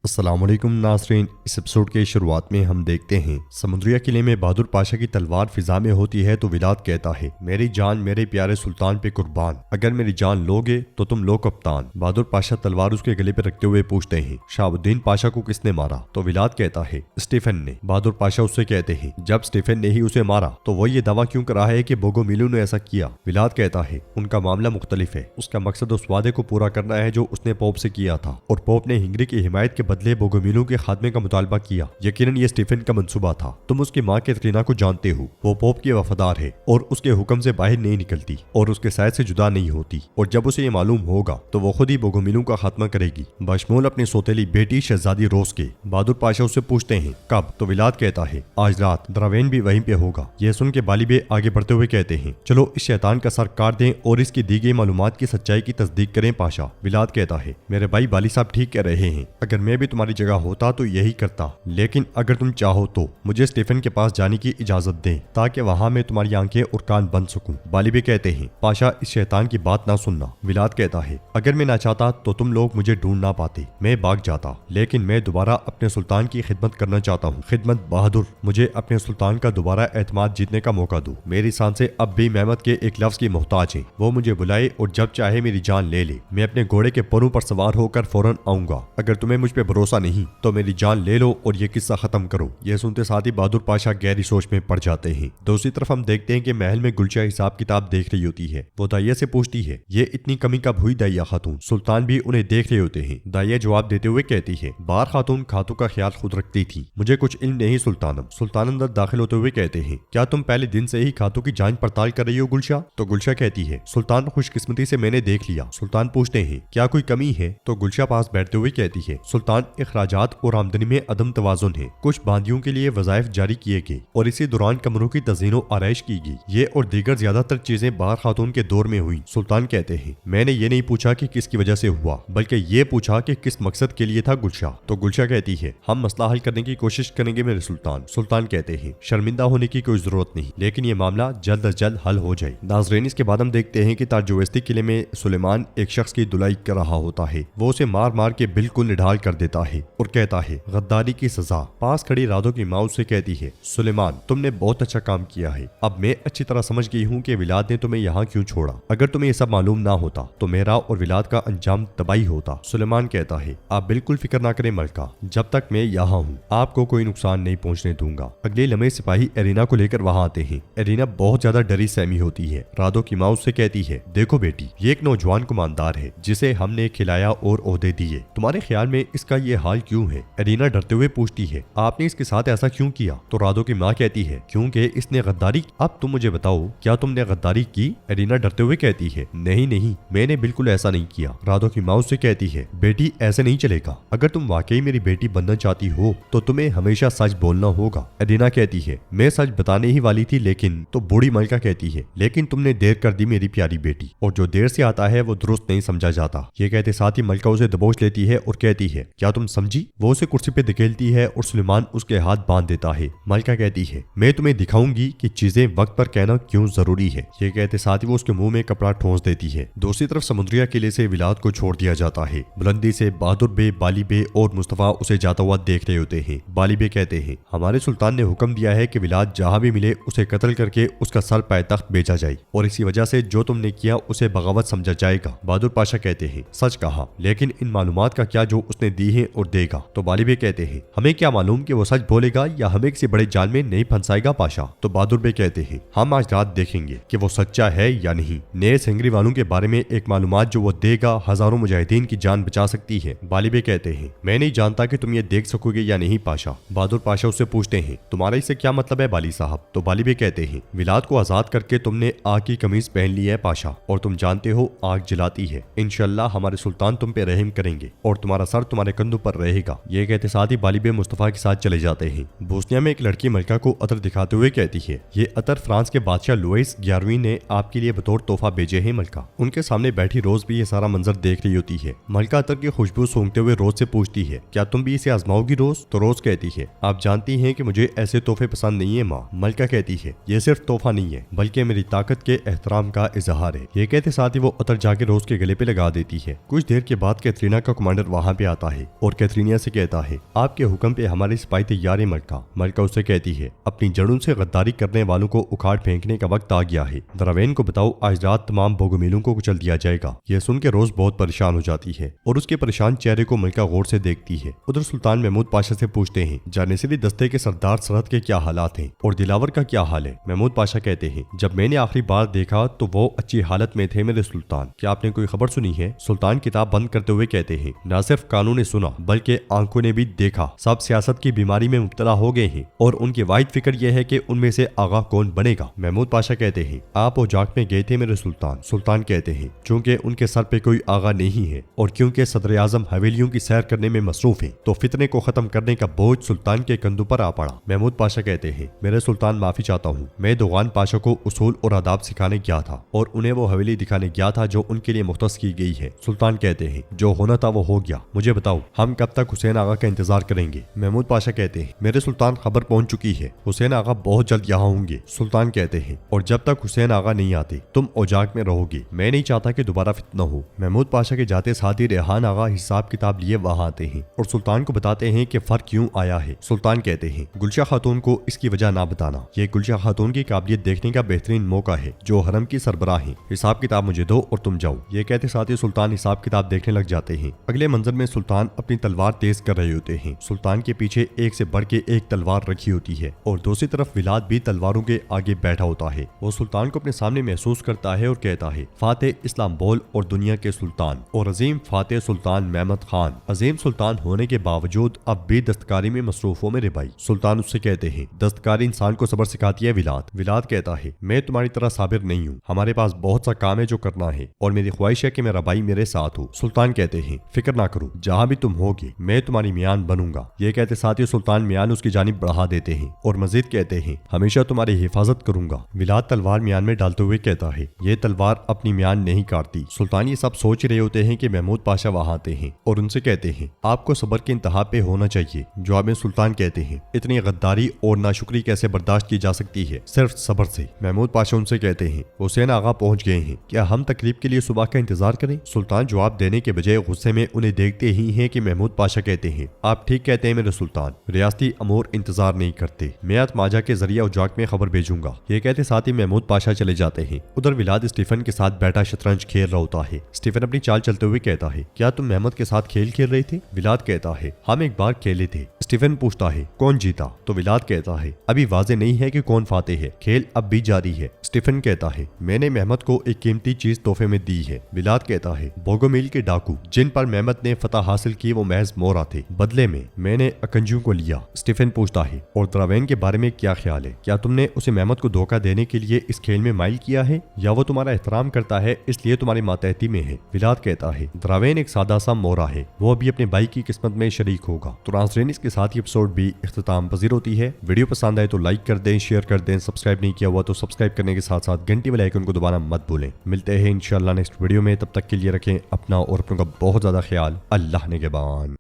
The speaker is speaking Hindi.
अस्सलाम वालेकुम नाज़रीन। इस एपिसोड के शुरुआत में हम देखते हैं समुद्रिया किले में बहादुर पाशा की तलवार फिजा में होती है तो विलाद कहता है, मेरी जान मेरे प्यारे सुल्तान पे कुर्बान, अगर मेरी जान लोगे तो तुम लो कप्तान। बहादुर पाशा तलवार उसके गले पे रखते हुए पूछते हैं, शहाबुद्दीन पाशा को किसने मारा? तो विलाद कहता है, स्टीफन ने। बहादुर पाशा उससे कहते हैं, जब स्टीफन ने ही उसे मारा तो वो ये दावा क्यों कर रहा है कि बोगोमिलू ने ऐसा किया? विलाद कहता है, उनका मामला मुख्तलिफ है, उसका मकसद उस वादे को पूरा करना है जो उसने पोप से किया था और पोप ने हिंगरी की हिमायत के बदले बोगोमिलू के खात्मे का मुतालबा किया। यकीनन ये स्टीफन का मंसूबा था। तुम उसकी माँ कैथरीना को जानते हो, वो पोप की वफादार है और उसके हुक्म से बाहर नहीं निकलती और उसके साथ से जुदा नहीं होती, और जब उसे ये मालूम होगा तो वो खुद ही बोगोमिलू का खात्मा करेगी, बशमूल अपनी सौतेली बेटी शहजादी रोज के। बहादुर पाशा उससे पूछते हैं, कब? तो विलाद कहता है, आज रात। द्रावेन भी वहीं पे होगा। यह सुन के बालिबे आगे बढ़ते हुए कहते हैं, चलो इस शैतान का सर काट दें और इसकी दी गई मालूमात की सच्चाई की तस्दीक करें पाशा। विलाद कहता है, मेरे भाई बाली साहब ठीक कह रहे हैं, अगर मैं भी तुम्हारी जगह होता तो यही करता, लेकिन अगर तुम चाहो तो मुझे स्टीफन के पास जाने की इजाजत दें ताकि वहां मैं तुम्हारी आंखें और कान बंद सकूं। बालिबे कहते हैं, पाशा इस शैतान की बात ना सुनना। विलाद कहता है, अगर मैं ना चाहता तो तुम लोग मुझे ढूंढ ना पाते, मैं भाग जाता, लेकिन मैं दोबारा अपने सुल्तान की खिदमत करना चाहता हूँ। खिदमत बहादुर, मुझे अपने सुल्तान का दोबारा एतमाद जीतने का मौका दो। मेरी सांसें अब भी मेहमत के एक लफ्ज की मोहताज है, वो मुझे बुलाए और जब चाहे मेरी जान ले ले। मैं अपने घोड़े के परों पर सवार होकर फौरन आऊंगा। अगर तुम्हें मुझ पे भरोसा नहीं तो मेरी जान ले लो और ये किस्सा खत्म करो। यह सुनते साथ ही बहादुर पाशा गहरी सोच में पड़ जाते हैं। दूसरी तरफ हम देखते हैं कि महल में गुलशा हिसाब किताब देख रही होती है। वो दाइया से पूछती है, ये इतनी कमी कब हुई दाइया खातून? सुल्तान भी उन्हें देख रहे होते हैं। दाइया जवाब देते हुए कहती है, बार खातून खातों का ख्याल खुद रखती थी, मुझे कुछ इल्म नहीं सुल्तानम। सुल्तान अंदर दाखिल होते हुए कहते हैं, क्या तुम पहले दिन से ही खातों की जांच पड़ताल कर रही हो गुलशा? तो गुलशा कहती है, सुल्तान खुशकिस्मती से मैंने देख लिया। सुल्तान पूछते हैं, क्या कोई कमी है? तो गुलशा पास बैठते हुए कहती है, सुल्तान अखराजात और आमदनी में अदम तवाजुन है। कुछ बांदियों के लिए वज़ाइफ जारी किए गए और इसी दौरान कमरों की तज़ीनो आराइश की गई। ये और दीगर ज्यादातर चीजें बाहर खातून के दौर में हुई। सुल्तान कहते हैं, मैंने ये नहीं पूछा कि किसकी वजह से हुआ, बल्कि ये पूछा कि किस मकसद के लिए था गुलशा। तो गुलशा कहती है, हम मसला हल करने की कोशिश करेंगे मेरे सुल्तान। सुल्तान कहते हैं, शर्मिंदा होने की कोई जरूरत नहीं, लेकिन ये मामला जल्द अज जल्द हल हो जाए। नाज़रीन, इसके बाद हम देखते हैं कि ताजुवेस्ती किले में सुलेमान एक शख्स की धुलाई कर रहा होता है। वो उसे मार मार के बिल्कुल निढाल कर देता है और कहता है, गद्दारी की सजा। पास खड़ी राधो की माँ उससे कहती है, सुलेमान तुमने बहुत अच्छा काम किया है, अब मैं अच्छी तरह समझ गई हूँ कि विलाद ने तुम्हें यहाँ क्यों छोड़ा। अगर तुम्हें ये सब मालूम ना होता तो मेरा और विलाद का अंजाम तबाही होता। सुलेमान कहता है, आप बिल्कुल फिक्र ना करें मलका, जब तक मैं यहाँ हूँ आपको कोई नुकसान नहीं पहुँचने दूंगा। अगले लम्हे सिपाही एरिना को लेकर वहाँ आते हैं। एरिना बहुत ज्यादा डरी सहमी होती है। राधो की माँ उससे कहती है, देखो बेटी, ये एक नौजवान कुमानदार है जिसे हमने खिलाया और ओहदे दिए, तुम्हारे ख्याल में इसका ये हाल क्यों है? एरिना डरते हुए पूछती है, आपने इसके साथ ऐसा क्यों किया? तो राधो की माँ कहती है, क्योंकि इसने गद्दारी। अब तुम मुझे बताओ, क्या तुमने गद्दारी की? एरिना डरते हुए कहती है, नहीं नहीं, मैंने बिल्कुल ऐसा नहीं किया। राधो की माँ उससे कहती है, बेटी ऐसे नहीं चलेगा, अगर तुम वाकई मेरी बेटी बनना चाहती हो तो तुम्हें हमेशा सच बोलना होगा। एरिना कहती है, मैं सच बताने ही वाली थी लेकिन। तो बूढ़ी मलका कहती है, लेकिन तुमने देर कर दी मेरी प्यारी बेटी, और जो देर से आता है वो दुरुस्त नहीं समझा जाता। ये कहते साथ ही मलका उसे दबोच लेती है और कहती है, क्या तुम समझी? वो उसे कुर्सी पे धकेलती है और सुलेमान उसके हाथ बांध देता है। मलका कहती है, मैं तुम्हें दिखाऊंगी कि चीजें वक्त पर कहना क्यों जरूरी है। ये कहते साथ ही वो उसके मुंह में कपड़ा ठोंस देती है। दूसरी तरफ समुद्रिया किले से विलाद को छोड़ दिया जाता है। बुलंदी से बहादुर बे, बाली बे और मुस्तफा उसे जाता हुआ देख रहे होते हैं। बाली बे कहते हैं, हमारे सुल्तान ने हुक्म दिया है कि विलाद जहाँ भी मिले उसे कत्ल करके उसका सर पायतख्त भेजा जाए और इसी वजह से जो तुमने किया उसे बगावत समझा जाएगा। बहादुर पाशा कहते हैं, सच कहा, लेकिन इन मालूमात का क्या जो उसने दी है और देगा? तो बाली बे कहते हैं, हमें क्या मालूम कि वो सच बोलेगा या हमें किसी बड़े जाल में नहीं फंसाएगा पाशा। तो बहादुर बे कहते हैं, हम आज रात देखेंगे कि वो सच्चा है या नहीं। नए सिंगरी वालों के बारे में एक मालूमात जो वो देगा हजारों मुजाहिदीन की जान बचा सकती है। बाली बे कहते हैं, मैं नहीं जानता कि तुम ये देख सकोगे या नहीं पाशा। बहादुर पाशा उससे पूछते हैं, तुम्हारा इससे क्या मतलब है बाली साहब? तो बाली बे कहते हैं, विलाद को आजाद करके तुमने आग की कमीज पहन ली है पाशा, और तुम जानते हो आग जलाती है। इंशाल्लाह हमारे सुल्तान तुम पे रहम करेंगे और तुम्हारा सर तुम्हारे कंधों पर रहेगा। ये कहते साथ ही बाली बे मुस्तफा के साथ चले जाते हैं। बोस्निया में एक लड़की मलका को अतर दिखाते हुए कहती है, ये अतर फ्रांस के बादशाह लुइस 11वीं ने आपके लिए बतौर तोहफा भेजे हैं मलका। उनके सामने बैठी रोज भी ये सारा मंजर देख रही होती है। मलका अतर की खुशबू सूंघते हुए रोज से पूछती है, क्या तुम भी इसे आजमाओगी रोज? तो रोज कहती है, आप जानती हैं कि मुझे ऐसे तोहफे पसंद नहीं है माँ। मलका कहती है, ये सिर्फ तोहफा नहीं है बल्कि मेरी ताकत के एहतराम का इजहार है। ये कहते साथ ही वो अतर जाके रोज के गले पे लगा देती है। कुछ देर के बाद कैथरीना का कमांडर वहाँ पे आता है। और कैथरीनिया से कहता है आपके हुक्म पे हमारे सिपाही तैयार है मलका। मलका उससे कहती है अपनी जड़ों से गद्दारी करने वालों को उखाड़ फेंकने का वक्त आ गया है। द्रवेन को बताओ आज रात तमाम बोगोमिलों को कुचल दिया जाएगा। यह सुन के रोज बहुत परेशान हो जाती है और उसके परेशान चेहरे को मलका गौर से देखती है। उधर सुल्तान महमूद पाशा से पूछते हैं जानिसरी दस्ते के सरदार सरहद के क्या हालात हैं और दिलावर का क्या हाल है। महमूद पाशा कहते हैं जब मैंने आखिरी बार देखा तो वो अच्छी हालत में थे मेरे सुल्तान। क्या आपने कोई खबर सुनी है? सुल्तान किताब बंद करते हुए कहते हैं न सिर्फ कानों ने सुना बल्कि आंखों ने भी देखा। सब सियासत की बीमारी में मुब्तला हो गए हैं और उनकी वाहिद फिक्र यह है कि उनमें से आगा कौन बनेगा। महमूद पाशा कहते हैं आप ओजाक में गए थे मेरे सुल्तान। सुल्तान कहते हैं चूंकि उनके सर पे कोई आगा नहीं है और क्योंकि सदर आजम हवेलियों की सैर करने में मसरूफ है तो फितने को खत्म करने का बोझ सुल्तान के कंधों पर आ पड़ा। महमूद पाशा कहते हैं मेरे सुल्तान माफी चाहता हूँ, मैं दोगान पाशा को उसूल और आदाब सिखाने गया था और उन्हें वो हवेली दिखाने गया था जो उनके लिए मुख्तस की गई है। सुल्तान कहते हैं जो होना था वो हो गया, मुझे बताओ हम कब तक हुसैन आगा का इंतजार करेंगे। महमूद पाशा कहते हैं मेरे सुल्तान खबर पहुंच चुकी है, हुसैन आगा बहुत जल्द यहाँ होंगे। सुल्तान कहते हैं और जब तक हुसैन आगा नहीं आते तुम ओजाक में रहोगे, मैं नहीं चाहता कि दोबारा फितना हो। महमूद पाशा के जाते साथ ही रेहान आगा हिसाब किताब लिए वहां आते हैं और सुल्तान को बताते हैं कि फर्क क्यों आया है। सुल्तान कहते हैं गुलशा खातून को इसकी वजह ना बताना, ये गुलशा खातून की काबिलियत देखने का बेहतरीन मौका है जो हरम की सरबराह है। हिसाब किताब मुझे दो और तुम जाओ। ये कहते साथ ही सुल्तान हिसाब किताब देखने लग जाते हैं। अगले मंजर में सुल्तान अपनी तलवार तेज कर रहे होते हैं। सुल्तान के पीछे एक से बढ़ के एक तलवार रखी होती है और दूसरी तरफ विलाद भी तलवारों के आगे बैठा होता है। वो सुल्तान को अपने सामने महसूस करता है और कहता है फातेह इस्लाम बोल और दुनिया के सुल्तान और अजीम फातेह सुल्तान महमद खान। अजीम सुल्तान होने के बावजूद अब भी दस्तकारी में मसरूफ हो मेरे भाई। सुल्तान उससे कहते हैं दस्तकारी इंसान को सब्र सिखाती है विलाद। विलाद कहता है मैं तुम्हारी तरह साबिर नहीं हूँ, हमारे पास बहुत सा काम है जो करना है और मेरी ख्वाहिश है कि मेरा भाई मेरे साथ हो। सुल्तान कहते हैं फिक्र ना करो, जहाँ भी तुम होगे मैं तुम्हारी मियान बनूंगा। ये कहते साथ ही सुल्तान मियान उसकी जानिब बढ़ा देते हैं और मजीद कहते हैं हमेशा तुम्हारी हिफाजत करूंगा। विलाद तलवार मियान में डालते हुए कहता है ये तलवार अपनी मियान नहीं काटती। सुल्तान ये सब सोच रहे होते हैं कि महमूद पाशा वहां आते हैं और उनसे कहते हैं आपको सब्र के इंतहा पे होना चाहिए। जवाब में सुल्तान कहते हैं इतनी गद्दारी और नाशुक्री कैसे बर्दाश्त की जा सकती है, सिर्फ सब्र से। महमूद पाशा उनसे कहते हैं हुसैन आगा पहुंच गए हैं, क्या हम तकरीब के लिए सुबह का इंतजार करें। सुल्तान जवाब देने के बजाय गुस्से में उन्हें देखते ही हैं कि महमूद पाशा कहते हैं आप ठीक कहते हैं मेरे सुल्तान, रियासती अमूर इंतजार नहीं करते, मैं आत्माजा के जरिए उजाक में खबर भेजूंगा। ये कहते साथ ही महमूद पाशा चले जाते हैं। उधर विलाद स्टीफन के साथ बैठा शतरंज खेल रहा होता है। स्टीफन अपनी चाल चलते हुए कहता है क्या तुम महमूद के साथ खेल खेल रहे थे। विलाद कहता है हम एक बार खेले थे। स्टीफन पूछता है कौन जीता, तो विलाद कहता है अभी वाजे नहीं है कि कौन फाते है, खेल अब भी जारी है। स्टीफन कहता है मैंने महमद को एक कीमती चीज तोहफे में दी है। विलाद कहता है बोगोमिल के डाकू जिन पर महमद ने फतह हासिल की वो महज मोरा थे, बदले में मैंने अकंजू को लिया। स्टीफन पूछता है और द्रावेन के बारे में क्या ख्याल है, क्या तुमने उसे महमद को धोखा देने के लिए इस खेल में माइल किया है या वो तुम्हारा एहतराम करता है इसलिए तुम्हारी मातहती में है। विलाद कहता है द्रावेन एक सादा सा मोरा है, वो अभी अपने भाई की किस्मत में शरीक होगा। तो नाज़रीन इसके साथ ही एपिसोड भी इख्तिताम पजीर होती है। वीडियो पसंद आए तो लाइक कर दें, शेयर कर दें, सब्सक्राइब नहीं किया हुआ तो सब्सक्राइब करने के साथ साथ घंटी वाले आइकन को दबाना मत भूलें। मिलते हैं इंशाल्लाह नेक्स्ट वीडियो में, तब तक के लिए रखें अपना और अपनों का बहुत ज्यादा ख्याल। अल्लाह ने के बान।